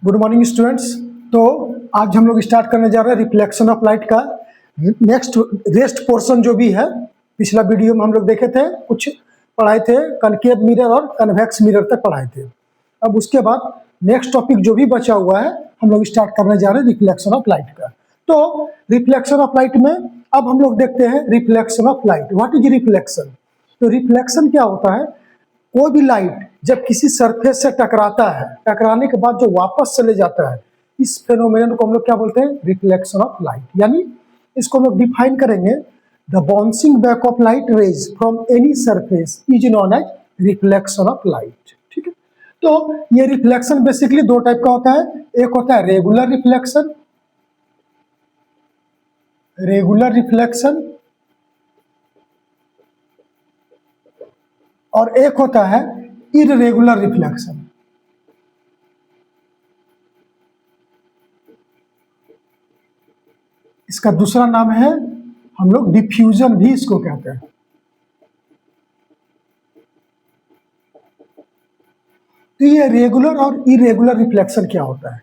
Good morning students. तो आज हम लोग स्टार्ट करने जा रहे हैं रिफ्लेक्शन ऑफ लाइट का नेक्स्ट रेस्ट पोर्शन जो भी है। पिछला वीडियो में हम लोग देखे थे, कुछ पढ़ाए थे, कनकेव मिरर और कन्वेक्स मिरर तक पढ़ाए थे। अब उसके बाद नेक्स्ट टॉपिक जो भी बचा हुआ है हम लोग स्टार्ट करने जा रहे हैं रिफ्लेक्शन ऑफ लाइट का। तो रिफ्लेक्शन ऑफ लाइट में अब हम लोग देखते हैं reflection of light. What is reflection? तो रिफ्लेक्शन क्या होता है? कोई भी लाइट जब किसी सरफेस से टकराता है, टकराने के बाद जो वापस चले जाता है, इस फेनोमेनन को हम लोग क्या बोलते हैं? Reflection of light. यानी इसको हम लोग डिफाइन करेंगे, the bouncing back of light rays from any surface is known as reflection of light. ठीक है, तो ये रिफ्लेक्शन बेसिकली दो टाइप का होता है। एक होता है रेगुलर रिफ्लेक्शन, और एक होता है इररेगुलर रिफ्लेक्शन। इसका दूसरा नाम है, हम लोग डिफ्यूजन भी इसको कहते हैं। तो ये रेगुलर और इरेगुलर रिफ्लेक्शन क्या होता है?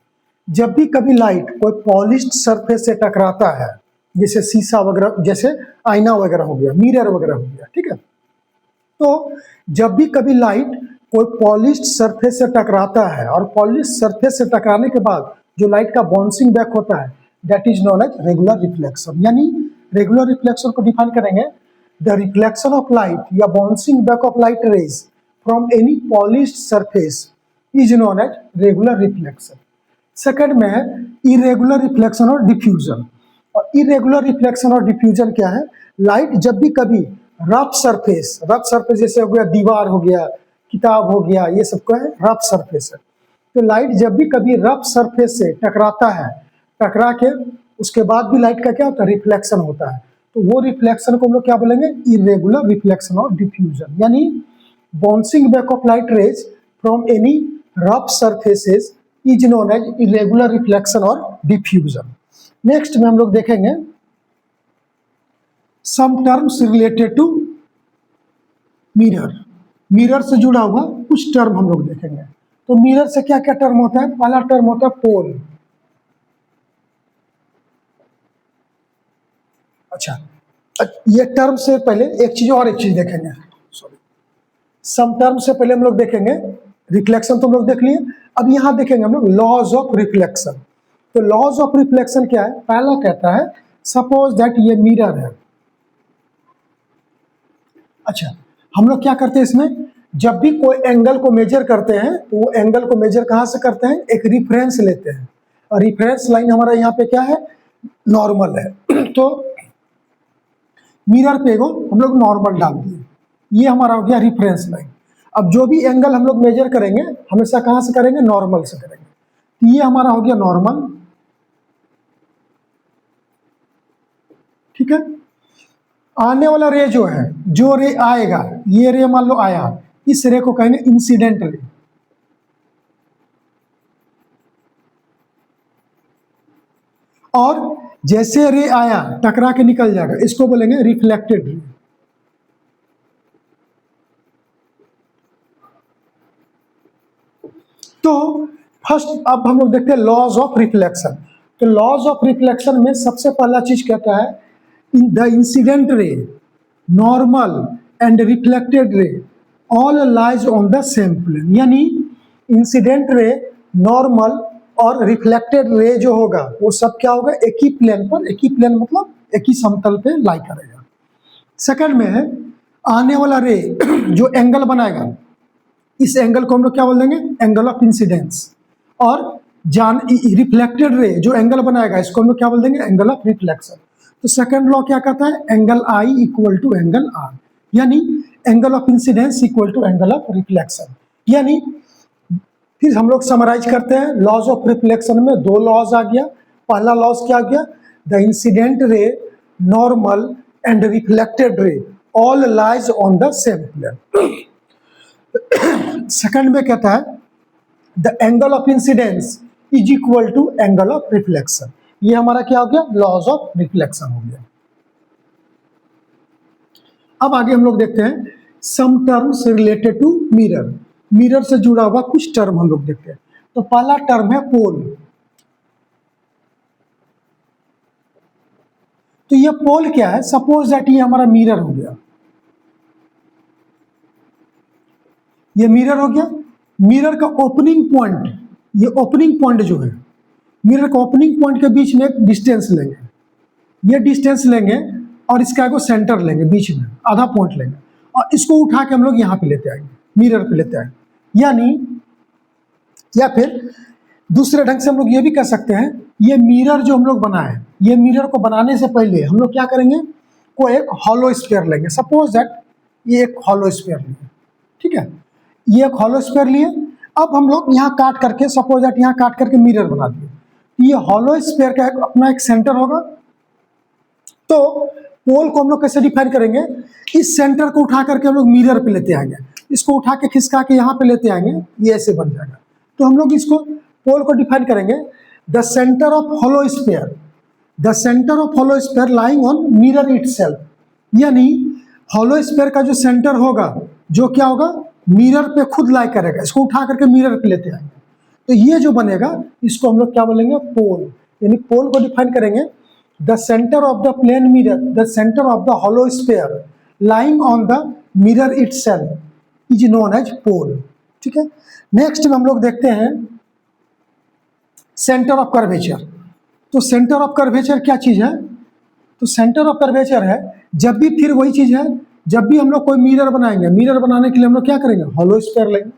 जब भी कभी लाइट कोई पॉलिश्ड सरफेस से टकराता है, जैसे शीशा वगैरह, जैसे आईना वगैरह हो गया, मिरर वगैरह हो गया, ठीक है, तो जब भी कभी लाइट कोई पॉलिश्ड सरफेस से टकराता है और पॉलिश्ड सरफेस से टकराने के बाद जो लाइट का बाउंसिंग बैक होता है, that is known as regular reflection. यानी रेगुलर रिफ्लेक्शन को डिफाइन करेंगे, द रिफ्लेक्शन ऑफ लाइट या bouncing back of light rays from any polished surface is known as regular reflection. Second में है irregular reflection और diffusion. और irregular reflection और diffusion क्या है? लाइट जब भी कभी रफ सरफेस जैसे हो गया, दीवार हो गया, किताब हो गया, ये सब क्या है? रफ सरफेस है। तो लाइट जब भी कभी रफ सरफेस से टकराता है, टकरा के उसके बाद भी लाइट का क्या होता है? रिफ्लेक्शन होता है। तो वो रिफ्लेक्शन को हम लोग क्या बोलेंगे? इरेगुलर रिफ्लेक्शन और डिफ्यूजन। यानी bouncing back of light rays from any rough surfaces is known as irregular reflection और डिफ्यूजन। नेक्स्ट में हम लोग देखेंगे some terms related to mirror. Mirror से जुड़ा हुआ कुछ टर्म हम लोग देखेंगे। तो मिरर से क्या क्या टर्म होता है? पहला टर्म होता है पोल। अच्छा, ये टर्म से पहले एक चीज देखेंगे, सॉरी, सम टर्म से पहले हम लोग देखेंगे रिफ्लेक्शन, तो हम लोग देख लिए। अब यहां देखेंगे हम लोग लॉज ऑफ रिफ्लेक्शन। तो लॉज ऑफ रिफ्लेक्शन क्या है? पहला कहता है, सपोज दैट ये मिरर है। अच्छा, हम लोग क्या करते हैं इसमें, जब भी कोई एंगल को मेजर करते हैं तो वो एंगल को मेजर कहां से करते हैं? एक रिफरेंस लेते हैं, और रिफरेंस लाइन हमारा यहाँ पे क्या है? नॉर्मल है। तो मिरर पे हम लोग नॉर्मल डाल दिए, ये हमारा हो गया रिफरेंस लाइन। अब जो भी एंगल हम लोग मेजर करेंगे हमेशा कहां से करेंगे? नॉर्मल से करेंगे। तो ये हमारा हो गया नॉर्मल, ठीक है। आने वाला रे जो है, जो रे आएगा, ये रे मान लो आया, इस रे को कहेंगे इंसिडेंट रे। और जैसे रे आया टकरा के निकल जाएगा, इसको बोलेंगे रिफ्लेक्टेड रे। तो फर्स्ट अब हम लोग देखते हैं लॉज ऑफ रिफ्लेक्शन। तो लॉज ऑफ रिफ्लेक्शन में सबसे पहला चीज कहता है, the incident ray, normal and reflected ray all lies on the same plane. यानी इंसिडेंट रे, नॉर्मल और रिफ्लेक्टेड रे जो होगा वो सब क्या होगा? एक ही प्लेन पर, एक ही प्लेन मतलब एक ही समतल पे लाई करेगा। सेकंड में है आने वाला रे जो एंगल बनाएगा, इस एंगल को हम लोग क्या बोल देंगे? Angle of incidence. और रिफ्लेक्टेड रे जो एंगल बनाएगा, इसको हम लोग क्या बोल देंगे? Angle of reflection. तो सेकंड लॉ क्या कहता है? Angle I equal to angle R. यानी angle of incidence equal to angle of reflection. यानी फिर हम लोग समराइज करते हैं, लॉज ऑफ रिफ्लेक्शन में दो लॉज आ गया। पहला लॉज क्या आ गया? The incident ray, normal and reflected ray all lies on the same plane. Second में कहता है, the angle of incidence is equal to angle of reflection. ये हमारा क्या हो गया? लॉज ऑफ रिफ्लेक्शन हो गया। अब आगे हम लोग देखते हैं some terms related to mirror. Mirror से जुड़ा हुआ कुछ टर्म हम लोग देखते हैं। तो पहला टर्म है पोल। तो ये पोल क्या है? सपोज दैट ये हमारा मिरर हो गया, ये मिरर हो गया। मिरर का ओपनिंग पॉइंट, ये ओपनिंग पॉइंट जो है, मिरर का ओपनिंग पॉइंट के बीच में एक डिस्टेंस लेंगे, ये डिस्टेंस लेंगे और इसका को सेंटर लेंगे, बीच में आधा पॉइंट लेंगे और इसको उठा के हम लोग यहाँ पे लेते आएंगे, मिरर पे लेते आएंगे। यानी या फिर दूसरे ढंग से हम लोग ये भी कर सकते हैं, ये मिरर जो हम लोग बनाए, ये मिरर को बनाने से पहले हम लोग क्या करेंगे, कोई एक हॉलो स्फीयर लेंगे। सपोज दैट ये एक हॉलो स्फीयर लिए, ठीक है, ये एक हॉलो स्फीयर लिए। अब हम लोग यहाँ काट करके, सपोज दैट यहाँ काट करके मिरर बना दिए। ये हॉलो स्फीयर का अपना एक सेंटर होगा। तो पोल को हम लोग कैसे डिफाइन करेंगे? इस सेंटर को उठा करके हम लोग मिरर पे लेते आएंगे, इसको उठा के खिसका के यहाँ पे लेते आएंगे, ये ऐसे बन जाएगा। तो हम लोग इसको पोल को डिफाइन करेंगे, the centre of hollow sphere, the centre of hollow sphere lying on mirror itself. यानी हॉलो स्फीयर का जो सेंटर होगा, जो क्या होगा, मिरर पे खुद लाई करेगा, इसको उठा करके मिरर पे लेते आएंगे। तो ये जो बनेगा इसको हम लोग क्या बोलेंगे? पोल। यानी पोल को डिफाइन करेंगे, the centre of the plane mirror, the centre of the hollow sphere lying on the mirror itself is known as pole. ठीक है, नेक्स्ट में हम लोग देखते हैं सेंटर ऑफ कर्वेचर। तो सेंटर ऑफ कर्वेचर क्या चीज है? तो सेंटर ऑफ कर्वेचर है, जब भी फिर वही चीज है, जब भी हम लोग कोई मिरर बनाएंगे, मिरर बनाने के लिए हम लोग क्या करेंगे? हॉलो स्फीयर लेंगे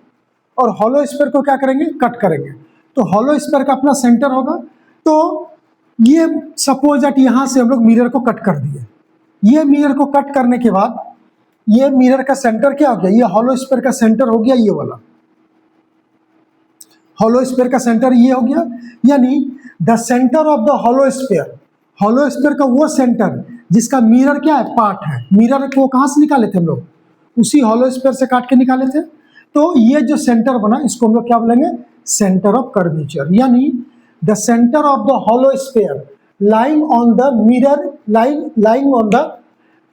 और हॉलो स्फीयर को क्या करेंगे? कट करेंगे। तो हॉलो स्फीयर का अपना सेंटर होगा। तो ये सपोज दैट यहाँ से हम लोग मिरर को कट कर दिए। ये मिरर को कट करने के बाद ये मिरर का सेंटर क्या हो गया? ये हॉलो स्फीयर का सेंटर हो गया, ये वाला हॉलो स्फीयर का सेंटर ये हो गया। यानी the centre of the hollow sphere, hollow sphere का वो सेंटर जिसका मिरर क्या है? पार्ट है। मिरर को कहाँ से निकाले थे हम लोग? उसी हॉलो स्फीयर से काट के निकाले थे। तो ये जो सेंटर बना इसको हम लोग क्या बोलेंगे? Centre of curvature. यानी the centre of the hollow sphere lying on the mirror, lying on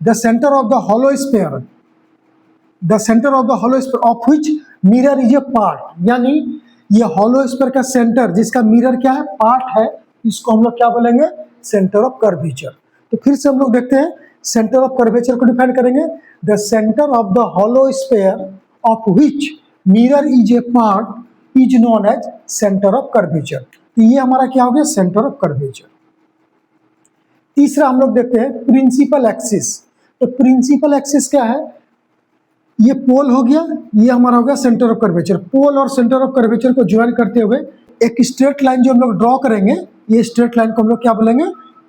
the center of the hollow sphere, the center of the hollow sphere of which mirror is a part। यानी ये hollow sphere का centre जिसका mirror क्या है? Part है। इसको हम लोग क्या बोलेंगे? Centre of curvature. तो फिर से हम लोग देखते हैं, सेंटर ऑफ कर्वेचर को डिफाइन करेंगे, the centre of the hollow sphere of which mirror is a part is known as centre of curvature. तो ये हमारा क्या हो गया? Centre of curvature. तीसरा हम लोग देखते हैं प्रिंसिपल एक्सिस। तो प्रिंसिपल एक्सिस क्या है? ये पोल हो गया, ये हमारा हो गया सेंटर ऑफ कर्वेचर। पोल और सेंटर ऑफ कर्वेचर को ज्वाइन करते हुए एक स्ट्रेट लाइन जो हम लोग ड्रॉ करेंगे, ये स्ट्रेट लाइन को हम लोग क्या बोलेंगे?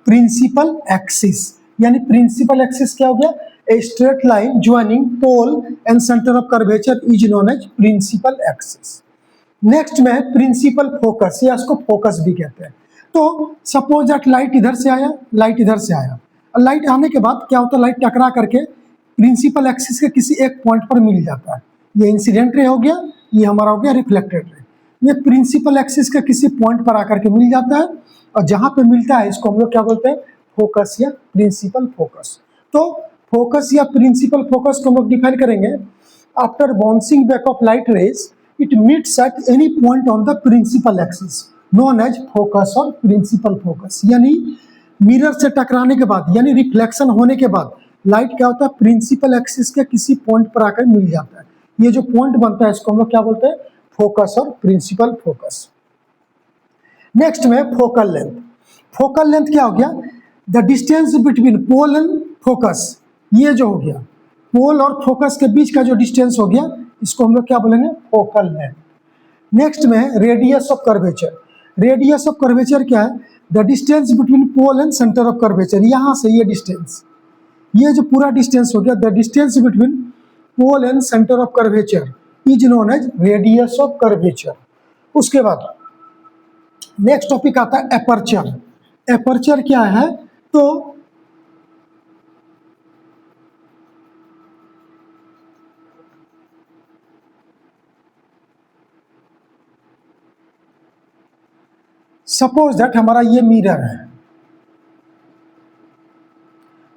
Principal axis. यानी प्रिंसिपल एक्सिस क्या हो गया? A straight line joining pole and centre of curvature is known as principal axis. Next में है प्रिंसिपल फोकस, या इसको फोकस भी कहते हैं। तो सपोज दैट लाइट इधर से आया, लाइट इधर से आया, और लाइट आने के बाद क्या होता है? लाइट टकरा करके प्रिंसिपल एक्सिस के किसी एक पॉइंट पर मिल जाता है। ये इंसिडेंट रे हो गया, ये हमारा हो गया रिफ्लेक्टेड रे। ये प्रिंसिपल एक्सिस के किसी पॉइंट पर आकर के मिल जाता है, और जहां पे मिलता है इसको हम लोग क्या बोलते हैं? फोकस या प्रिंसिपल फोकस। तो फोकस या प्रिंसिपल फोकस को हम लोग डिफाइन करेंगे, after bouncing back of light rays it meets at any point on the principal axis known as focus और प्रिंसिपल फोकस। यानी मिरर से टकराने के बाद, यानी रिफ्लेक्शन होने के बाद लाइट क्या होता है? प्रिंसिपल एक्सिस के किसी पॉइंट पर आकर मिल जाता है। ये जो पॉइंट बनता है इसको हम लोग क्या बोलते हैं? फोकस और प्रिंसिपल फोकस। नेक्स्ट में फोकल लेंथ। फोकल लेंथ क्या हो गया? The distance between pole and focus. ये जो हो गया पोल और फोकस के बीच का जो डिस्टेंस हो गया, इसको हम लोग क्या बोलेंगे? Focal length. नेक्स्ट में है radius of curvature. Radius of curvature क्या है? The distance between pole and centre of curvature. यहाँ से ये डिस्टेंस, ये जो पूरा डिस्टेंस हो गया, the distance between pole and centre of curvature is known as radius of curvature. उसके बाद नेक्स्ट टॉपिक आता है एपर्चर। एपर्चर क्या है? तो सपोज दैट हमारा ये मिरर है,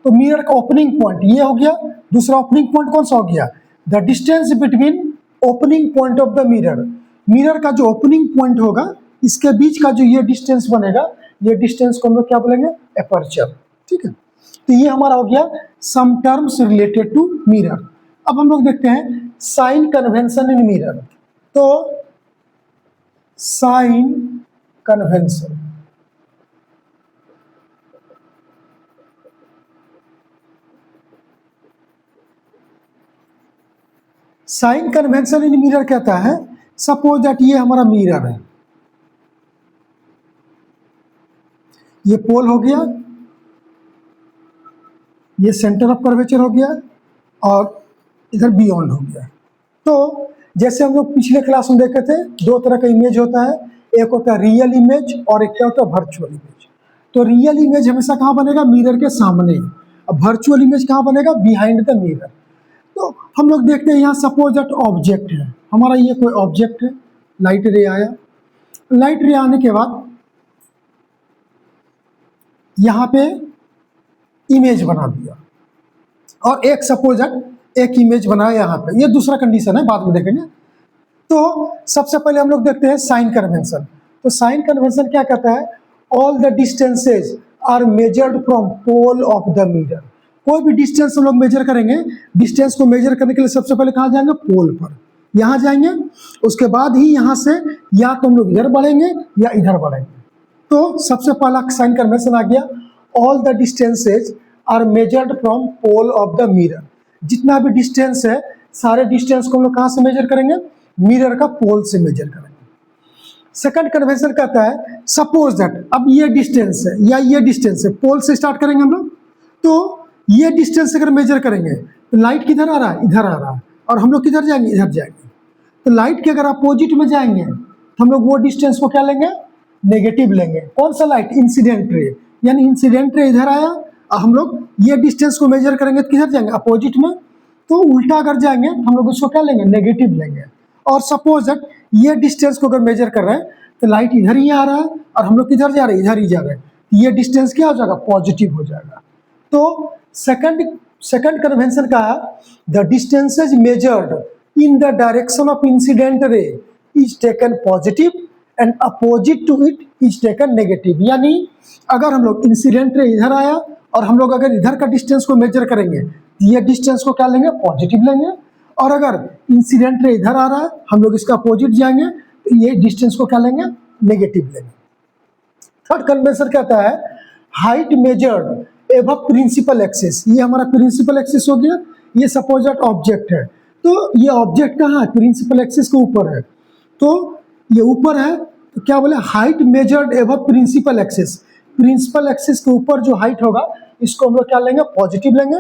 तो मिरर का ओपनिंग पॉइंट ये हो गया। दूसरा ओपनिंग पॉइंट कौन सा हो गया? The distance between opening point of the mirror. Mirror का जो ओपनिंग पॉइंट होगा इसके बीच का जो ये डिस्टेंस बनेगा, ये डिस्टेंस को हम लोग क्या बोलेंगे, एपर्चर। ठीक है, तो ये हमारा हो गया some terms related to mirror. अब हम लोग देखते हैं साइन कन्वेंशन इन मिरर। तो sign convention, sign convention in mirror कहता है, सपोज दैट ये हमारा मिरर है, ये पोल हो गया, ये सेंटर ऑफ कर्वेचर हो गया, और इधर बियॉन्ड हो गया। तो जैसे हम लोग पिछले क्लास में देखे थे, दो तरह का इमेज होता है, एक होता है रियल इमेज और एक क्या होता है वर्चुअल इमेज। तो रियल इमेज हमेशा कहाँ बनेगा, मिरर के सामने। अब वर्चुअल इमेज कहाँ बनेगा, बिहाइंड द मिरर। तो हम लोग देखते हैं यहाँ सपोज दैट ऑब्जेक्ट है हमारा, ये कोई ऑब्जेक्ट है, लाइट रे आया, लाइट रे आने के बाद यहाँ पे इमेज बना दिया, और एक सपोज दैट एक इमेज बनाया यहाँ पे, ये दूसरा कंडीशन है, बाद में देखेंगे। तो सबसे पहले हम लोग देखते हैं साइन कन्वेंशन। तो साइन कन्वेंशन क्या कहता है, all the distances are measured from pole of the mirror. कोई भी डिस्टेंस हम लोग मेजर करेंगे, डिस्टेंस को मेजर करने के लिए सबसे पहले कहाँ जाएंगे, पोल पर, यहाँ जाएंगे, उसके बाद ही यहाँ से या तो हम लोग इधर बढ़ेंगे या इधर बढ़ेंगे। तो सबसे पहला साइन कन्वेंशन आ गया, all the distances are measured from pole of the mirror. जितना भी डिस्टेंस है, सारे डिस्टेंस को हम लोग कहाँ से मेजर करेंगे, मिरर का पोल से मेजर करेंगे। सेकंड कन्वेंशन कहता है, सपोज दैट अब ये डिस्टेंस है या ये डिस्टेंस है, पोल से स्टार्ट करेंगे हम लोग, तो ये डिस्टेंस अगर मेजर करेंगे तो लाइट किधर आ रहा है, इधर आ रहा है, और हम लोग किधर जाएंगे, इधर जाएंगे। तो लाइट के अगर अपोजिट में जाएंगे तो हम लोग वो डिस्टेंस को क्या लेंगे, नेगेटिव लेंगे। कौन सा लाइट, इंसिडेंट रे, यानी इंसिडेंट रे इधर आया और हम लोग ये डिस्टेंस को मेजर करेंगे तो किधर जाएंगे, अपोजिट में। तो उल्टा अगर जाएंगे हम लोग उसको क्या लेंगे, नेगेटिव लेंगे। और सपोज दैट ये डिस्टेंस को अगर मेजर कर रहे हैं तो लाइट इधर ही आ रहा है और हम लोग किधर जा रहे हैं, इधर ही जा रहे हैं, ये डिस्टेंस क्या हो जाएगा, पॉजिटिव हो जाएगा। तो सेकंड कन्वेंशन का, the distances measured in the direction of incident ray is taken positive and opposite to it is taken negative. यानी अगर हम लोग इंसिडेंट रे इधर आया और हम लोग अगर इधर का डिस्टेंस को मेजर करेंगे, ये डिस्टेंस को क्या लेंगे, पॉजिटिव लेंगे, और अगर इंसिडेंट रे इधर आ रहा है हम लोग इसका अपोजिट जाएंगे तो ये डिस्टेंस को क्या लेंगे, नेगेटिव लेंगे। थर्ड कन्वेंशन कहता है, height measured above principal axis. ये हमारा प्रिंसिपल एक्सिस हो गया, ये सपोज दैट ऑब्जेक्ट है, तो ये ऑब्जेक्ट कहाँ है, प्रिंसिपल एक्सिस के ऊपर है, तो ये ऊपर है, तो क्या बोले, height measured above principal axis. Principal axis के ऊपर जो हाइट होगा इसको हम लोग क्या लेंगे, पॉजिटिव लेंगे,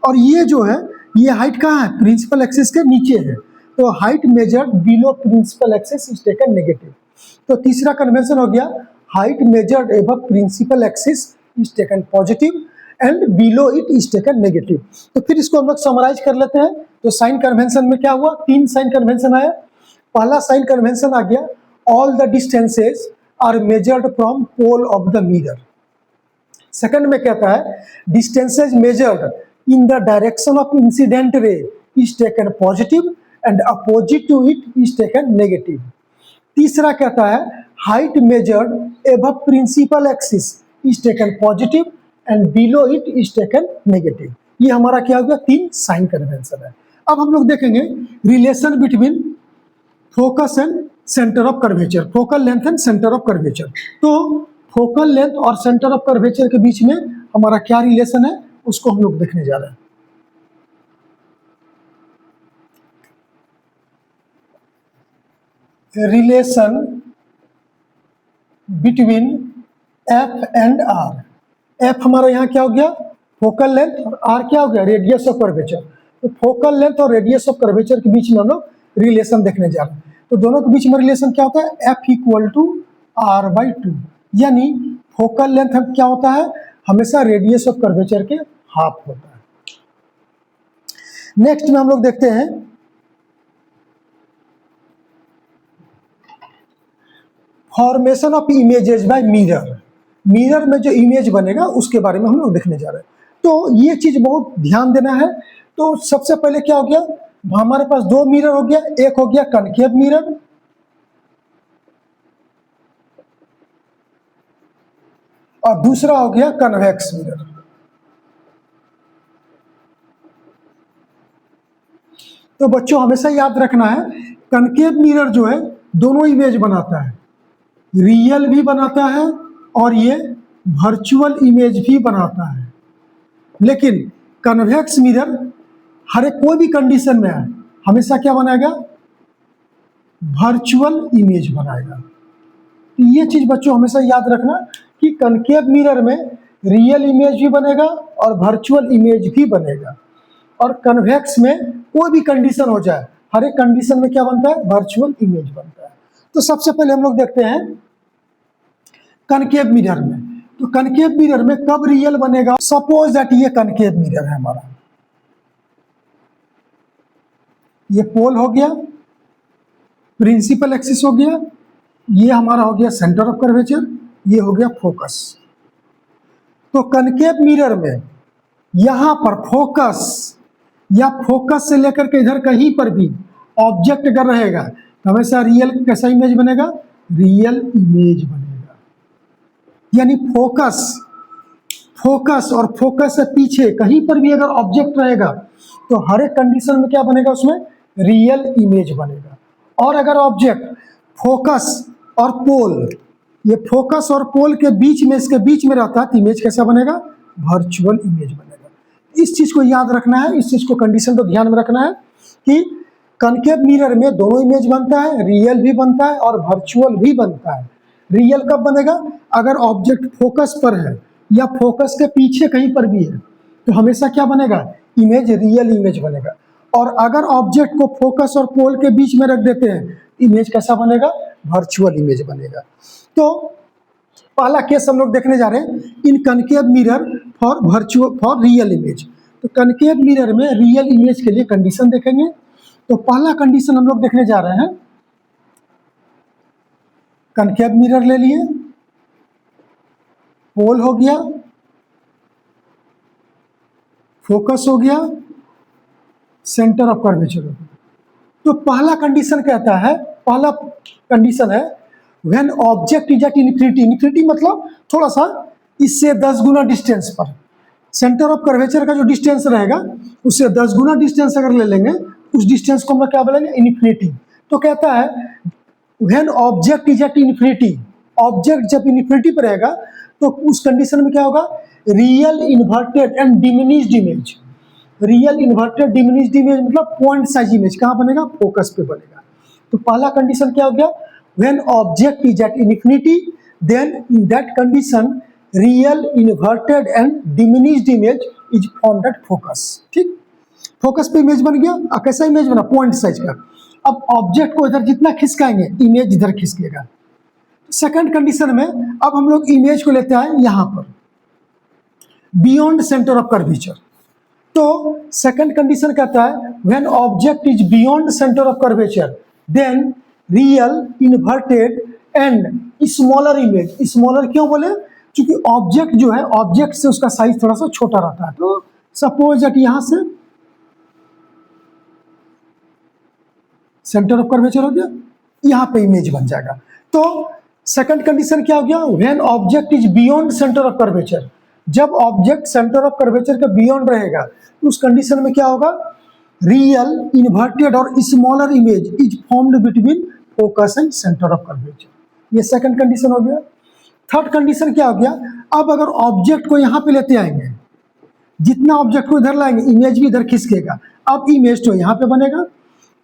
और ये जो है ये हाइट कहाँ है, प्रिंसिपल एक्सिस के नीचे है, तो height measured below principal axis is taken negative. तो तीसरा कन्वेंशन हो गया, height measured above principal axis is taken positive and below it is taken negative. तो फिर इसको हम लोग समराइज कर लेते हैं। तो साइन कन्वेंशन में क्या हुआ, तीन साइन कन्वेंशन आया। पहला साइन कन्वेंशन आ गया, all the distances are measured from pole of the mirror. Second में कहता है, distances measured in the direction of incident ray is taken positive and opposite to it is taken negative. तीसरा कहता है, height measured above principal axis is taken positive and below it is taken negative. ये हमारा क्या हो गया, तीन sign convention है। अब हम लोग देखेंगे relation between focus and centre of curvature, focal length and centre of curvature. तो फोकल लेंथ और सेंटर ऑफ कर्वेचर के बीच में हमारा क्या रिलेशन है, उसको हम लोग देखने जा रहे हैं। Relation between F and R. F हमारा यहाँ क्या हो गया, फोकल लेंथ, और आर क्या हो गया, रेडियस ऑफ कर्वेचर। तो फोकल लेंथ और रेडियस ऑफ कर्वेचर के बीच में हम लोग रिलेशन देखने जा रहे हैं। तो दोनों के बीच में रिलेशन क्या होता है, F equal to R by two, यानी फोकल लेंथ क्या होता है, हमेशा रेडियस ऑफ कर्वेचर के हाफ होता है। नेक्स्ट में हम लोग देखते हैं formation of images by mirror. Mirror में जो इमेज बनेगा उसके बारे में हम लोग देखने जा रहे हैं। तो ये चीज बहुत ध्यान देना है। तो सबसे पहले क्या हो गया, हमारे पास दो मिरर हो गया, एक हो गया कनकेव मिरर और दूसरा हो गया कन्वेक्स मिरर। तो बच्चों हमेशा याद रखना है, कनकेव मिरर जो है दोनों इमेज बनाता है, रियल भी बनाता है और ये वर्चुअल इमेज भी बनाता है। लेकिन कन्वेक्स मिरर हर एक कोई भी कंडीशन में है हमेशा क्या बनाएगा, वर्चुअल इमेज बनाएगा। तो ये चीज बच्चों हमेशा याद रखना कि कनकेव मिरर में रियल इमेज भी बनेगा और वर्चुअल इमेज भी बनेगा, और कन्वेक्स में कोई भी कंडीशन हो जाए हर एक कंडीशन में क्या बनता है, वर्चुअल इमेज बनता है। तो सबसे पहले हम लोग देखते हैं कनकेव मिरर में। तो कनकेव मिरर में कब रियल बनेगा, सपोज दैट ये कनकेव मिरर है हमारा, ये पोल हो गया, प्रिंसिपल एक्सिस हो गया, ये हमारा हो गया सेंटर ऑफ कर्वेचर, ये हो गया फोकस। तो कनकेव मिरर में यहां पर फोकस या फोकस से लेकर के इधर कहीं पर भी ऑब्जेक्ट अगर रहेगा तो हमेशा रियल कैसा इमेज बनेगा, रियल इमेज बनेगा। यानी फोकस और फोकस से पीछे कहीं पर भी अगर ऑब्जेक्ट रहेगा तो हर एक कंडीशन में क्या बनेगा, उसमें रियल इमेज बनेगा। और अगर ऑब्जेक्ट फोकस और पोल, ये फोकस और पोल के बीच में, इसके बीच में रहता है तो इमेज कैसा बनेगा, वर्चुअल इमेज बनेगा। इस चीज को याद रखना है, इस चीज को कंडीशन को ध्यान में रखना है कि कनकेव मिरर में दोनों इमेज बनता है, रियल भी बनता है और वर्चुअल भी बनता है। रियल कब बनेगा, अगर ऑब्जेक्ट फोकस पर है या फोकस के पीछे कहीं पर भी है तो हमेशा क्या बनेगा, इमेज रियल इमेज बनेगा। और अगर ऑब्जेक्ट को फोकस और पोल के बीच में रख देते हैं इमेज कैसा बनेगा, वर्चुअल इमेज बनेगा। तो पहला केस हम लोग देखने जा रहे हैं, in concave mirror for real image. तो कनकेव मिरर में रियल इमेज के लिए कंडीशन देखेंगे। तो पहला कंडीशन हम लोग देखने जा रहे हैं, कनकेव मिरर ले लिए, पोल हो गया, फोकस हो गया, सेंटर ऑफ कर्वेचर हो गया। तो पहला कंडीशन कहता है, पहला कंडीशन है when object is at infinity. Infinity मतलब थोड़ा सा इससे 10 गुना डिस्टेंस पर, सेंटर ऑफ कर्वेचर का जो डिस्टेंस रहेगा उससे 10 गुना डिस्टेंस अगर ले लेंगे, उस डिस्टेंस को हम लोग क्या बोलेंगे, इन्फिनिटी। तो कहता है when object is at infinity, object जब इन्फिनिटी पर रहेगा तो उस कंडीशन में क्या होगा, real inverted and diminished image. Real inverted diminished image मतलब पॉइंट साइज इमेज कहाँ बनेगा, फोकस पे बनेगा। तो पहला कंडीशन क्या हो गया, when object is at infinity then in that condition real inverted and diminished image is formed at focus. ठीक, फोकस पे इमेज बन गया। अब कैसा इमेज बना, पॉइंट साइज का। अब ऑब्जेक्ट को इधर जितना खिसकाएंगे इमेज इधर खिसकेगा। सेकंड कंडीशन में अब हम लोग इमेज को लेते हैं यहां पर बियॉन्ड सेंटर ऑफ कर्वेचर। तो सेकंड कंडीशन कहता है when object is beyond centre of curvature then real inverted and smaller image. Smaller क्यों बोले, क्योंकि ऑब्जेक्ट जो है, ऑब्जेक्ट से उसका साइज थोड़ा सा छोटा रहता है। तो सपोज दैट यहां से सेंटर ऑफ कर्वेचर हो गया, यहां पे इमेज बन जाएगा। तो सेकंड कंडीशन क्या हो गया, when object is beyond centre of curvature. जब ऑब्जेक्ट सेंटर ऑफ कर्वेचर के बियॉन्ड रहेगा तो उस कंडीशन में क्या होगा, रियल इन्वर्टेड और smaller image is formed between focus and centre of curvature. ये सेकंड कंडीशन हो गया। थर्ड कंडीशन क्या हो गया, अब अगर ऑब्जेक्ट को यहां पे लेते आएंगे, जितना ऑब्जेक्ट को इधर लाएंगे इमेज भी इधर खिसकेगा, अब इमेज तो यहां पे बनेगा।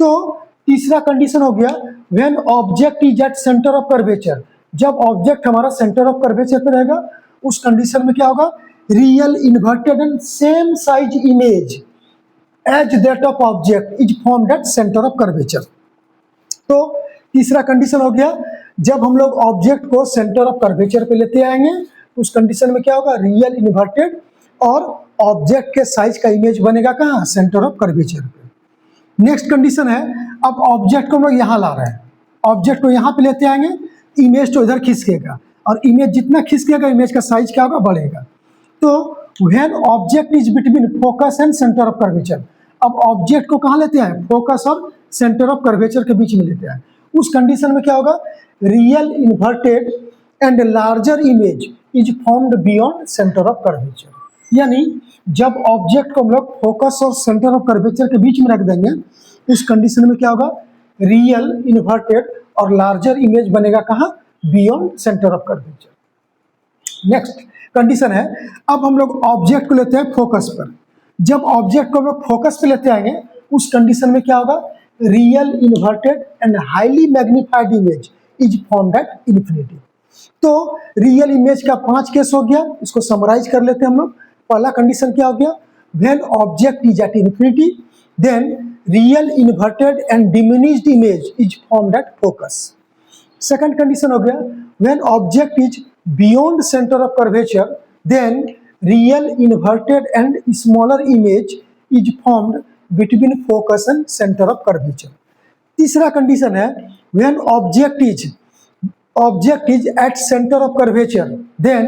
तो तीसरा कंडीशन हो गया when object is at centre of curvature. जब ऑब्जेक्ट हमारा सेंटर ऑफ कर्वेचर पे रहेगा उस कंडीशन में क्या होगा, real inverted and same size image as that of object is formed at centre of curvature. तो तीसरा कंडीशन हो गया, जब हम लोग ऑब्जेक्ट को सेंटर ऑफ कर्वेचर पे लेते आएंगे उस कंडीशन में क्या होगा, रियल इन्वर्टेड और ऑब्जेक्ट के साइज का इमेज बनेगा कहाँ, सेंटर ऑफ कर्वेचर पे। नेक्स्ट कंडीशन है, अब ऑब्जेक्ट को हम लोग यहाँ ला रहे हैं, ऑब्जेक्ट को यहाँ पे लेते आएंगे, इमेज तो इधर खिसकेगा और इमेज जितना खिसकेगा इमेज का साइज क्या होगा, बढ़ेगा। तो when object is between focus and centre of curvature, अब ऑब्जेक्ट को कहाँ लेते हैं, फोकस और सेंटर ऑफ कर्वेचर के बीच में लेते हैं। उस कंडीशन में क्या होगा, real inverted and larger image is formed beyond centre of curvature. यानी जब ऑब्जेक्ट को हम लोग फोकस और सेंटर ऑफ कर्वेचर के बीच में रख देंगे, इस कंडीशन में क्या होगा, रियल, इन्वर्टेड और लार्जर इमेज बनेगा कहाँ, beyond centre of curvature. Next condition है, अब हम लोग ऑब्जेक्ट को लेते हैं फोकस पर। जब ऑब्जेक्ट को हम लोग फोकस पे लेते आएंगे, उस कंडीशन में क्या होगा, real, inverted and highly magnified image is formed at infinity. तो रियल इमेज का 5 केस हो गया, इसको समराइज कर लेते हैं हम लोग। पहला कंडीशन क्या हो गया, when object is at infinity then real, inverted and diminished image is formed at focus. Second condition हो गया, when object is beyond centre of curvature then real, inverted and smaller image is formed between focus and centre of curvature. तीसरा condition है, when object is at centre of curvature then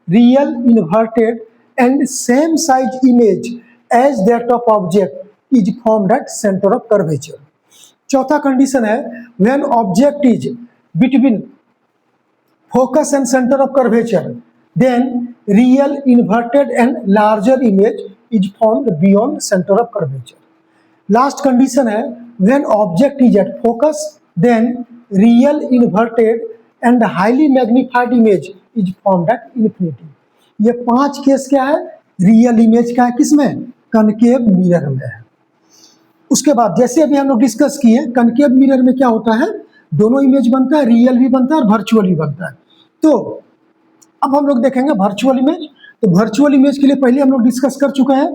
real, inverted and same size image as that of object is formed at centre of curvature. चौथा condition है, when object is between focus and centre of curvature then real, inverted and larger image is formed beyond centre of curvature. Last condition है, when object is at focus then real, inverted and highly magnified image is formed at infinity. ये 5 case क्या है, real image का है, किसमें, concave mirror में है। उसके बाद जैसे अभी हम लोग डिस्कस किए, कनकेव मिरर में क्या होता है, दोनों इमेज बनता है, रियल भी बनता है और वर्चुअल भी बनता है। तो अब हम लोग देखेंगे वर्चुअल इमेज। तो वर्चुअल इमेज के लिए पहले हम लोग डिस्कस कर चुके हैं,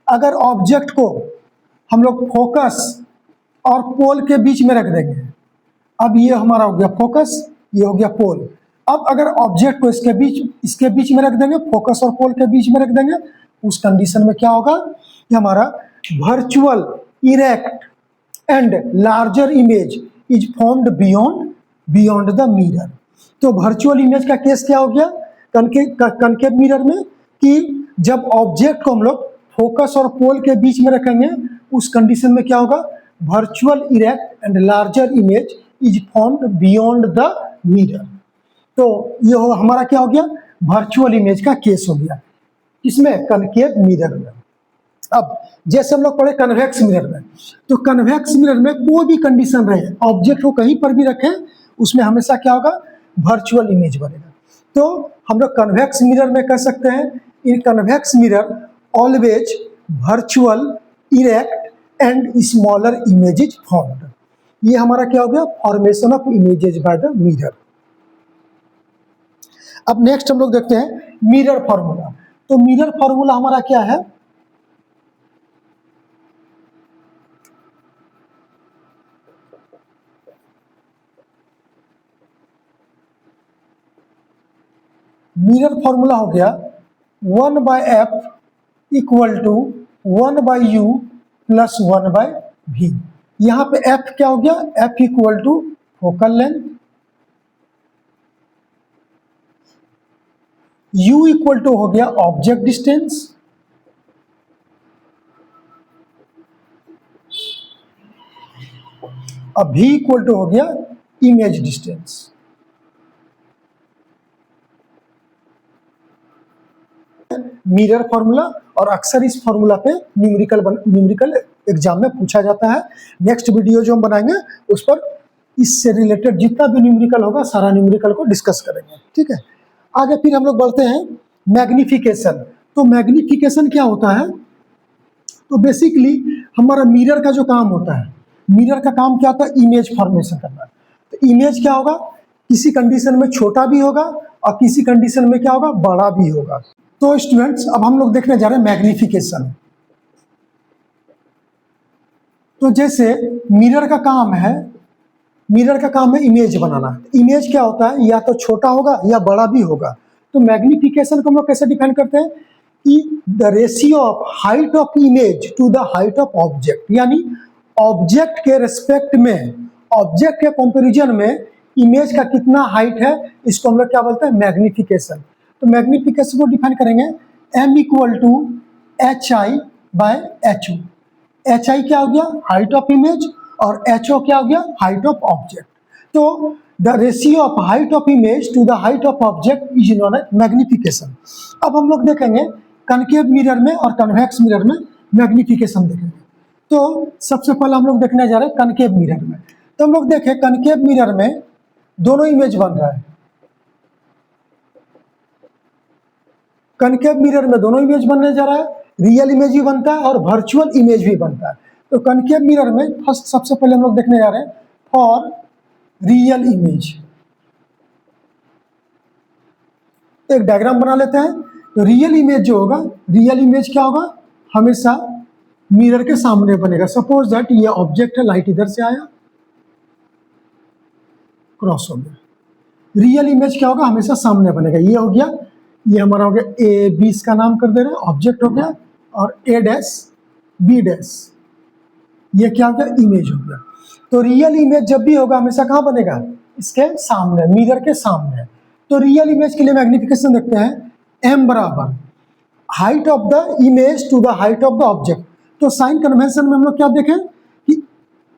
अगर ऑब्जेक्ट को हम लोग फोकस और पोल के बीच में रख देंगे, अब ये हमारा हो गया फोकस, ये हो गया पोल। अब अगर ऑब्जेक्ट को इसके बीच में रख देंगे, फोकस और पोल के बीच में रख देंगे, उस कंडीशन में क्या होगा, कि हमारा virtual, erect and larger image is formed beyond the mirror. तो वर्चुअल इमेज का केस क्या हो गया, कनकेव मिरर में, कि जब ऑब्जेक्ट को हम लोग फोकस और पोल के बीच में रखेंगे, उस कंडीशन में क्या होगा, virtual, erect and larger image is formed beyond the mirror. तो ये हो हमारा क्या हो गया, वर्चुअल इमेज का केस हो गया, इसमें कनकेव मिरर में। अब जैसे हम लोग पढ़े कन्वेक्स मिरर में, तो कन्वेक्स मिरर में कोई भी कंडीशन रहे, ऑब्जेक्ट को कहीं पर भी रखें, उसमें हमेशा क्या होगा, वर्चुअल इमेज बनेगा। तो हम लोग कन्वेक्स मिरर में कह सकते हैं, in convex mirror always virtual, erect and smaller images formed. ये हमारा क्या हो गया, formation of images by the mirror. अब नेक्स्ट हम लोग देखते हैं मिरर फॉर्मूला। तो मिरर फॉर्मूला हमारा क्या है, मिरर फॉर्मूला हो गया 1/f equal to 1/u plus 1/v। यहाँ पे f क्या हो गया, f equal to focal length, u equal to हो गया ऑब्जेक्ट डिस्टेंस, और v इक्वल टू हो गया इमेज डिस्टेंस। मिरर फॉर्मूला, और अक्सर इस फॉर्मूला पे न्यूमेरिकल एग्जाम में पूछा जाता है। नेक्स्ट वीडियो जो हम बनाएंगे उस पर इससे रिलेटेड जितना भी न्यूमेरिकल होगा, सारा न्यूमेरिकल को डिस्कस करेंगे, ठीक है। आगे फिर हम लोग बढ़ते हैं मैग्निफिकेशन। तो मैग्निफिकेशन क्या होता है, तो बेसिकली हमारा मिरर का जो काम होता है, मिरर का काम क्या होता है, इमेज फॉर्मेशन करना। तो इमेज क्या होगा, किसी कंडीशन में छोटा भी होगा और किसी कंडीशन में क्या होगा, बड़ा भी होगा। तो स्टूडेंट्स अब हम लोग देखने जा रहे हैं मैग्निफिकेशन। तो जैसे मिरर का काम है इमेज बनाना। इमेज क्या होता है, या तो छोटा होगा या बड़ा भी होगा। तो मैग्निफिकेशन को हम लोग कैसे डिफाइन करते हैं, कि the ratio of height of image to the height of object, यानी ऑब्जेक्ट के रेस्पेक्ट में, ऑब्जेक्ट के कंपैरिजन में इमेज का कितना हाइट है, इसको हम लोग क्या बोलते हैं, मैग्निफिकेशन। तो मैग्निफिकेशन को डिफाइन करेंगे m equal to HI by HO। HI क्या हो गया, हाइट ऑफ इमेज, और HO क्या हो गया, हाइट ऑफ ऑब्जेक्ट। तो the ratio of height of image to the height of object is known as magnification. अब हम लोग देखेंगे कनकेव मिरर में और कन्वेक्स मिरर में मैग्निफिकेशन देखेंगे। तो सबसे पहले हम लोग देखने जा रहे हैं कनकेव मिरर में। तो हम लोग देखें कनकेव मिरर में दोनों इमेज बन रहा है, कनकेव मिरर में दोनों इमेज बनने जा रहा है, रियल इमेज भी बनता है और वर्चुअल इमेज भी बनता है। तो कनकेव मिरर में फर्स्ट सबसे पहले हम लोग देखने जा रहे हैं फॉर रियल इमेज। एक डायग्राम बना लेते हैं। तो रियल इमेज जो होगा, रियल इमेज क्या होगा, हमेशा मिरर के सामने बनेगा। सपोज दैट ये ऑब्जेक्ट है, लाइट इधर से आया, क्रॉस हो गया। रियल इमेज क्या होगा, हमेशा सामने बनेगा। ये हो गया, ये हमारा हो गया ए बी, इसका नाम कर दे रहे हैं, ऑब्जेक्ट हो गया, और ए डैश बी डैश, ये क्या हो गया, इमेज हो गया। तो रियल इमेज जब भी होगा हमेशा कहाँ बनेगा, इसके सामने, मिरर के सामने। तो रियल इमेज के लिए मैग्निफिकेशन देखते हैं m बराबर height of the image to the height of the object. तो साइन कन्वेंशन में हम लोग क्या देखें कि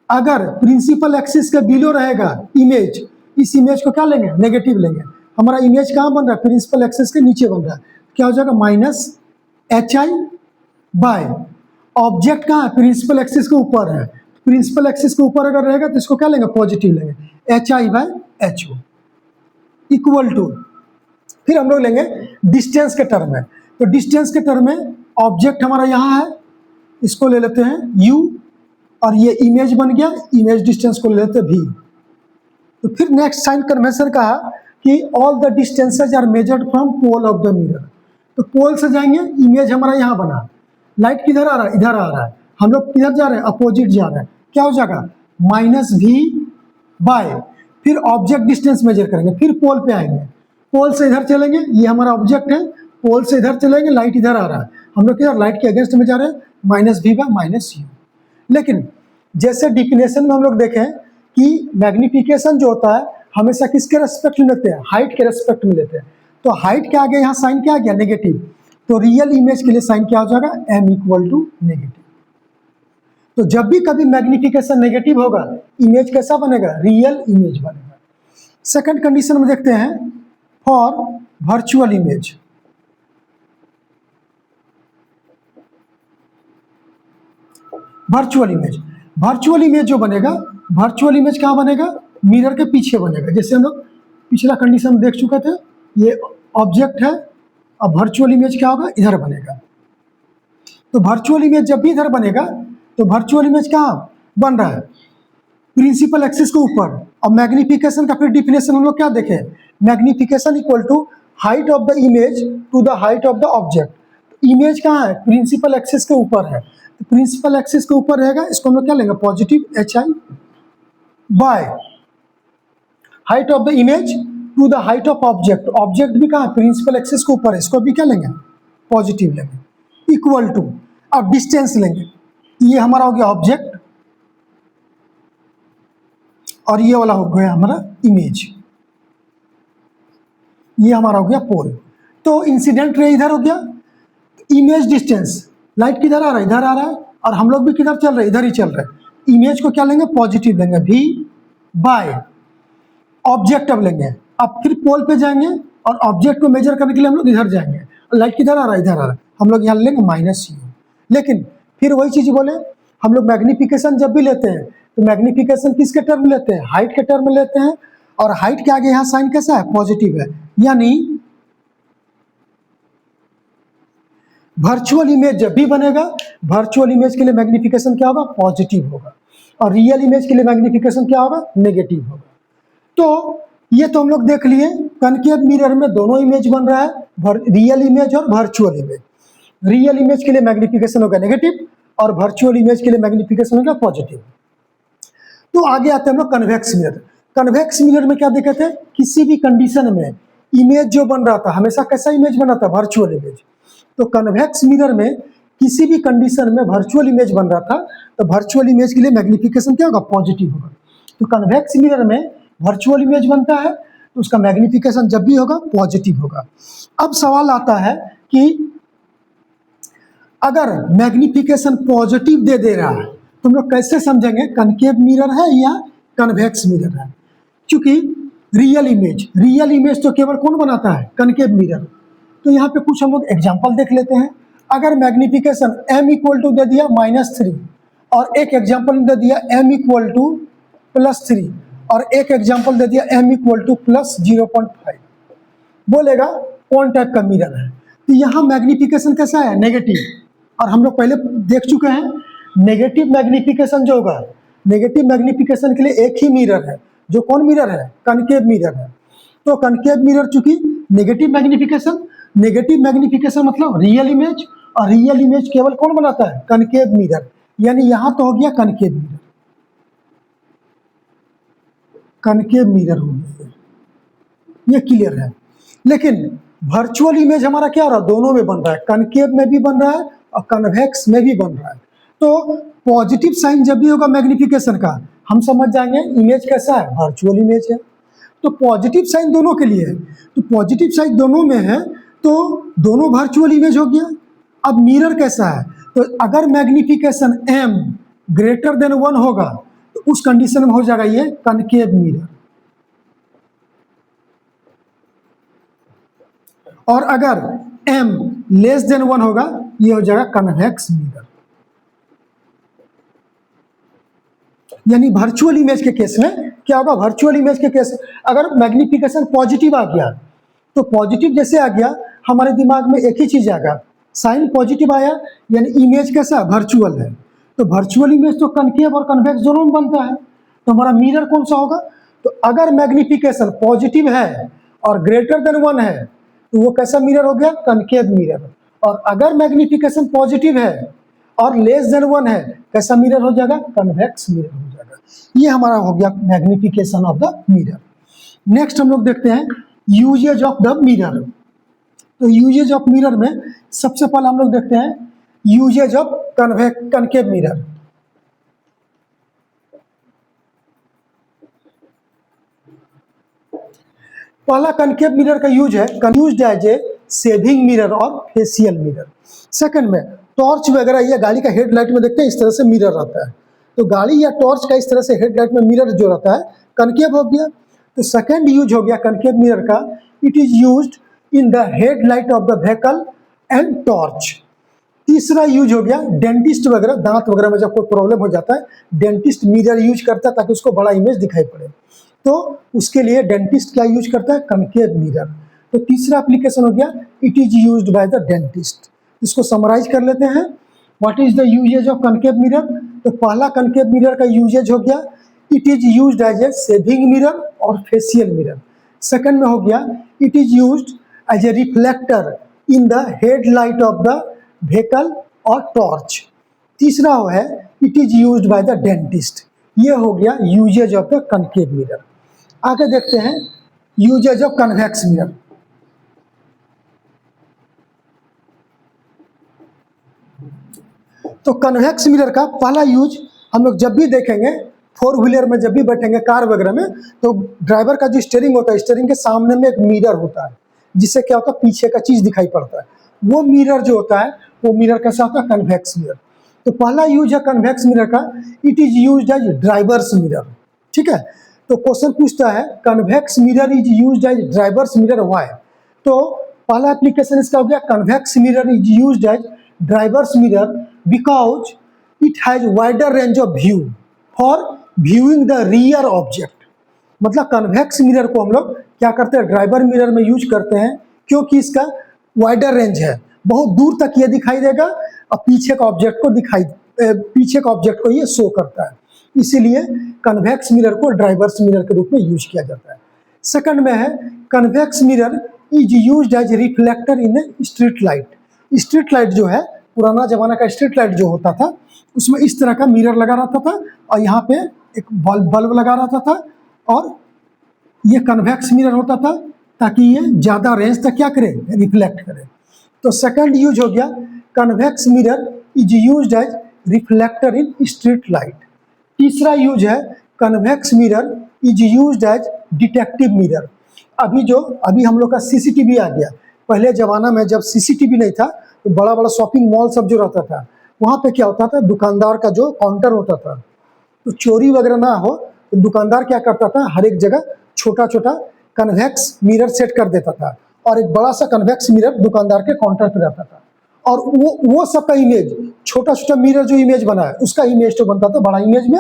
अगर प्रिंसिपल एक्सिस के बिलो रहेगा इमेज, इस इमेज को क्या लेंगे, नेगेटिव लेंगे। हमारा इमेज कहाँ बन रहा है, प्रिंसिपल एक्सिस के नीचे बन रहा है, क्या हो जाएगा, minus H I by object कहाँ है, प्रिंसिपल एक्सिस के ऊपर है। प्रिंसिपल एक्सिस के ऊपर अगर रहेगा तो इसको क्या लेंगे, पॉजिटिव लेंगे, H I by H O equal to, फिर हम लोग लेंगे डिस्टेंस के टर्म में। तो डिस्टेंस के टर्म में ऑब्जेक्ट हमारा यहाँ है, इसको ले लेते हैं u, और ये इमेज बन गया, इमेज डिस्टेंस को ले लेते हैं v। तो फिर नेक्स्ट साइन कन्वेंशन कहा कि all the distances are measured from pole of the mirror. तो पोल से जाएंगे, इमेज हमारा यहाँ बना, लाइट किधर आ रहा है, इधर आ रहा है, हम लोग किधर जा रहे हैं, अपोजिट जा रहे हैं, क्या हो जाएगा, माइनस v बाय, फिर ऑब्जेक्ट डिस्टेंस मेजर करेंगे, फिर पोल पे आएंगे, पोल से इधर चलेंगे, ये हमारा ऑब्जेक्ट है, पोल से इधर चलेंगे, लाइट इधर आ रहा है, हम लोग किधर, लाइट के अगेंस्ट में जा रहे हैं, minus v bye minus u। लेकिन जैसे डिफिनेशन में हम लोग देखें कि मैग्निफिकेशन जो होता है हमेशा किसके रेस्पेक्ट में लेते हैं, हाइट के रेस्पेक्ट में लेते हैं। तो हाइट के आगे यहाँ साइन क्या आ गया, नेगेटिव। तो रियल इमेज के लिए साइन क्या हो जाएगा, m इक्वल टू नेगेटिव। तो जब भी कभी मैग्निफिकेशन नेगेटिव होगा, इमेज कैसा बनेगा, रियल इमेज बनेगा। सेकंड कंडीशन में देखते हैं for virtual image. Virtual image, virtual image जो बनेगा, वर्चुअल इमेज कहाँ बनेगा, मिरर के पीछे बनेगा। जैसे हम लोग पिछला कंडीशन में देख चुके थे, ये ऑब्जेक्ट है, अब वर्चुअल इमेज क्या होगा, इधर बनेगा। तो वर्चुअल इमेज जब भी इधर बनेगा तो वर्चुअल इमेज कहाँ बन रहा है, प्रिंसिपल एक्सिस के ऊपर। और मैग्निफिकेशन का फिर डिफिनेशन हम लोग क्या देखें, magnification equal to height of the image to the height of the object. Image कहाँ है, प्रिंसिपल एक्सिस के ऊपर है, तो प्रिंसिपल एक्सिस के ऊपर रहेगा, इसको हम लोग क्या लेंगे, positive H I by height of the image to the height of object. Object भी कहाँ, प्रिंसिपल एक्सिस के ऊपर है, इसको भी क्या लेंगे, पॉजिटिव लेंगे, इक्वल टू, अब डिस्टेंस लेंगे, ये हमारा हो गया ऑब्जेक्ट और ये वाला हो गया हमारा इमेज, ये हमारा हो गया पोल। तो इंसिडेंट रे इधर हो गया, इमेज डिस्टेंस, लाइट किधर आ रहा है, इधर आ रहा है, और हम लोग भी किधर चल रहे हैं, इधर ही चल रहे हैं। इमेज को क्या लेंगे, पॉजिटिव लेंगे, v बाय ऑब्जेक्ट अब लेंगे। अब फिर पोल पे जाएंगे और ऑब्जेक्ट को मेजर करने के लिए हम लोग इधर जाएंगे, लाइट किधर आ रहा है, इधर आ रहा है, हम लोग यहाँ लेंगे माइनस u। लेकिन फिर वही चीज बोले, हम लोग मैग्निफिकेशन जब भी लेते हैं तो मैग्निफिकेशन किसके टर्म में लेते हैं, हाइट के टर्म में लेते हैं, और हाइट के आगे यहाँ साइन कैसा है, पॉजिटिव है। यानी वर्चुअल इमेज जब भी बनेगा, वर्चुअल इमेज के लिए मैग्निफिकेशन क्या होगा, पॉजिटिव होगा, और रियल इमेज के लिए मैग्निफिकेशन क्या होगा, नेगेटिव होगा। तो ये तो हम लोग देख लिए, कनकेव मिरर में दोनों इमेज बन रहा है, रियल इमेज और वर्चुअल इमेज। रियल इमेज के लिए मैग्निफिकेशन होगा नेगेटिव और वर्चुअल इमेज के लिए मैग्निफिकेशन होगा पॉजिटिव। तो आगे आते हैं हम लोग कन्वेक्स मिरर। कन्वेक्स मिरर में क्या देखते थे, किसी भी कंडीशन में इमेज जो बन रहा था हमेशा कैसा इमेज बना था, वर्चुअल इमेज। तो कन्वेक्स मिरर में किसी भी कंडीशन में वर्चुअल इमेज बन रहा था तो वर्चुअल इमेज के लिए मैग्निफिकेशन क्या होगा, पॉजिटिव होगा। तो कन्वेक्स मिरर में वर्चुअल इमेज बनता है तो उसका मैग्निफिकेशन जब भी होगा पॉजिटिव होगा। अब सवाल आता है कि अगर मैग्निफिकेशन पॉजिटिव दे रहा है तो हम लोग कैसे समझेंगे कनकेव मिरर है या कन्वेक्स मिरर है। क्योंकि रियल इमेज तो केवल कौन बनाता है? Concave mirror. तो यहाँ पे कुछ हम लोग एग्जाम्पल देख लेते हैं। अगर मैग्निफिकेशन m इक्वल टू दे दिया -3 और एक एग्जाम्पल दे दिया m इक्वल टू +3 और एक एग्जाम्पल दे दिया m इक्वल टू +0.5, बोलेगा कौन टाइप का मिरर है? तो यहाँ मैग्निफिकेशन कैसा है? नेगेटिव। और हम लोग पहले देख चुके हैं नेगेटिव मैग्निफिकेशन जो होगा, नेगेटिव मैग्निफिकेशन के लिए एक ही मिरर है, जो कौन मिरर है? कनकेव मिरर है। तो कनकेव मिरर चूंकि नेगेटिव मैग्निफिकेशन मतलब रियल इमेज, और रियल इमेज केवल कौन बनाता है? Concave mirror. यानी यहां तो हो गया कनकेव मिरर, कनकेव मिरर हो गया, ये क्लियर है। लेकिन वर्चुअल इमेज हमारा क्या हो रहा है? दोनों में बन रहा है, कनकेव में भी बन रहा है और कन्वेक्स में भी बन रहा है। तो पॉजिटिव साइन जब भी होगा मैग्निफिकेशन का, हम समझ जाएंगे इमेज कैसा है? वर्चुअल इमेज है। तो पॉजिटिव साइन दोनों के लिए है, तो पॉजिटिव साइन दोनों में है तो दोनों वर्चुअल इमेज हो गया। अब मिरर कैसा है? तो अगर मैग्निफिकेशन m ग्रेटर देन 1 होगा तो उस कंडीशन में हो जाएगा ये कनकेव मिरर, और अगर m लेस देन 1 होगा ये हो जाएगा कन्वेक्स मिरर। यानी वर्चुअल इमेज के केस में क्या होगा? वर्चुअल इमेज के केस अगर मैग्निफिकेशन पॉजिटिव आ गया तो पॉजिटिव जैसे आ गया हमारे दिमाग में एक ही चीज आएगा, साइन पॉजिटिव आया यानी इमेज कैसा? वर्चुअल है। तो वर्चुअल इमेज तो कनकेव और कन्वेक्स दोनों में बनता है, तो हमारा मिरर कौन सा होगा? तो अगर मैग्निफिकेशन पॉजिटिव है और ग्रेटर देन 1 है तो वो कैसा मिरर हो गया? Concave mirror. और अगर मैग्निफिकेशन पॉजिटिव है और लेस देन 1 है, कैसा मिरर हो जाएगा? कन्वेक्स मिरर हो जाएगा। ये हमारा हो गया magnification of the mirror. Next हम लोग देखते हैं यूजेज ऑफ द मिरर। तो यूजेज ऑफ मिरर में सबसे पहले हम लोग देखते हैं यूजेज ऑफ कनकेव मिरर। पहला कनकेव मिरर का यूज है used as a shaving mirror और फेशियल मिरर। सेकंड में टॉर्च वगैरह या गाड़ी का हेडलाइट में देखते हैं इस तरह से मिरर रहता है, तो गाड़ी या टॉर्च का इस तरह से हेडलाइट में मिरर जो रहता है कनकेव हो गया। तो सेकंड यूज हो गया कनकेव मिरर का, it is used in the headlight of the vehicle and torch. तीसरा यूज हो गया डेंटिस्ट वगैरह, दांत वगैरह में जब कोई प्रॉब्लम हो जाता है डेंटिस्ट मिरर यूज करता है ताकि उसको बड़ा इमेज दिखाई पड़े, तो उसके लिए डेंटिस्ट क्या यूज करता है? Concave mirror. तो तीसरा एप्लीकेशन हो गया it is used by the dentist. इसको समराइज कर लेते हैं, what is the usages of concave mirror. तो पहला कनकेव मिरर का यूजेज हो गया it is used as a shaving mirror और फेशियल मिरर। सेकंड में हो गया it is used as a reflector in the headlight of the vehicle और टॉर्च। तीसरा हो है it is used by the dentist. ये हो गया usages of the concave mirror. आगे देखते हैं यूजेज ऑफ कन्वेक्स मिरर। तो कन्वेक्स मिरर का पहला यूज हम लोग जब भी देखेंगे फोर व्हीलर में, जब भी बैठेंगे कार वगैरह में, तो ड्राइवर का जो स्टीयरिंग होता है, स्टीयरिंग के सामने में एक मिरर होता है जिससे क्या होता है? पीछे का चीज दिखाई पड़ता है। वो मिरर जो होता है वो मिरर कैसा होता है? Convex mirror. तो पहला यूज है कन्वेक्स मिरर का, it is used as drivers mirror. ठीक है, तो क्वेश्चन पूछता है convex mirror is used as drivers mirror why? तो पहला एप्लीकेशन इसका हो गया convex mirror is used as drivers mirror because it has wider range of view for viewing the rear object. मतलब कन्वेक्स मिरर को हम लोग क्या करते हैं? ड्राइवर मिरर में यूज करते हैं क्योंकि इसका वाइडर रेंज है, बहुत दूर तक ये दिखाई देगा और पीछे का ऑब्जेक्ट को ये शो करता है, इसीलिए कन्वेक्स मिरर को ड्राइवर्स मिरर के रूप में यूज किया जाता है। सेकंड में है convex mirror is used as reflector in street light. Street light जो है, पुराना जमाना का स्ट्रीट लाइट जो होता था उसमें इस तरह का मिरर लगा रहता था और यहाँ पे एक बल्ब लगा रहता था और ये कन्वेक्स मिरर होता था ताकि ये ज़्यादा रेंज तक क्या करे? रिफ्लेक्ट करे। तो सेकंड यूज हो गया convex mirror is used as reflector in street light. तीसरा यूज है convex mirror is used as detective mirror. अभी हम लोग का सीसीटीवी आ गया। पहले ज़माना में जब सीसीटीवी नहीं था तो बड़ा बड़ा शॉपिंग मॉल सब जो रहता था वहाँ पे क्या होता था? दुकानदार का जो काउंटर होता था, तो चोरी वगैरह ना हो तो दुकानदार क्या करता था? हर एक जगह छोटा छोटा कन्वेक्स मिरर सेट कर देता था और एक बड़ा सा कन्वेक्स मिरर दुकानदार के काउंटर पे रहता था, और वो सब का इमेज, छोटा छोटा मिरर जो इमेज बना है उसका इमेज तो बनता था बड़ा इमेज में,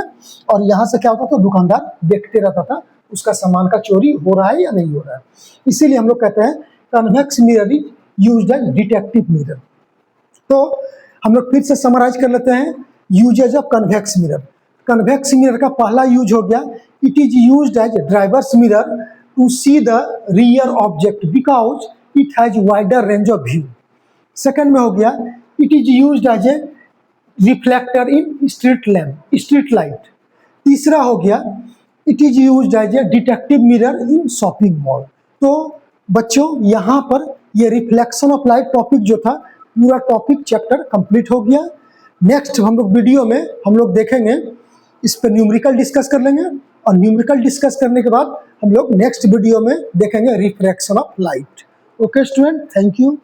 और यहाँ से क्या होता था, दुकानदार देखते रहता था उसका सामान का चोरी हो रहा है या नहीं हो रहा है। इसीलिए हम लोग कहते हैं convex mirror is used as detective mirror. तो हम लोग फिर से समराइज कर लेते हैं usages of convex mirror. Convex mirror का पहला यूज हो गया, it is used as drivers mirror to see the rear object because it has wider range of view. Second में हो गया, it is used as a reflector in street light. तीसरा हो गया, it is used as A detective mirror in shopping mall. तो बच्चों यहाँ पर ये रिफ्लेक्शन ऑफ लाइट टॉपिक जो था, पूरा टॉपिक चैप्टर कंप्लीट हो गया। नेक्स्ट हम लोग वीडियो में हम लोग देखेंगे, इस पर न्यूमेरिकल डिस्कस कर लेंगे, और न्यूमेरिकल डिस्कस करने के बाद हम लोग नेक्स्ट वीडियो में देखेंगे refraction of light. Okay student, thank you.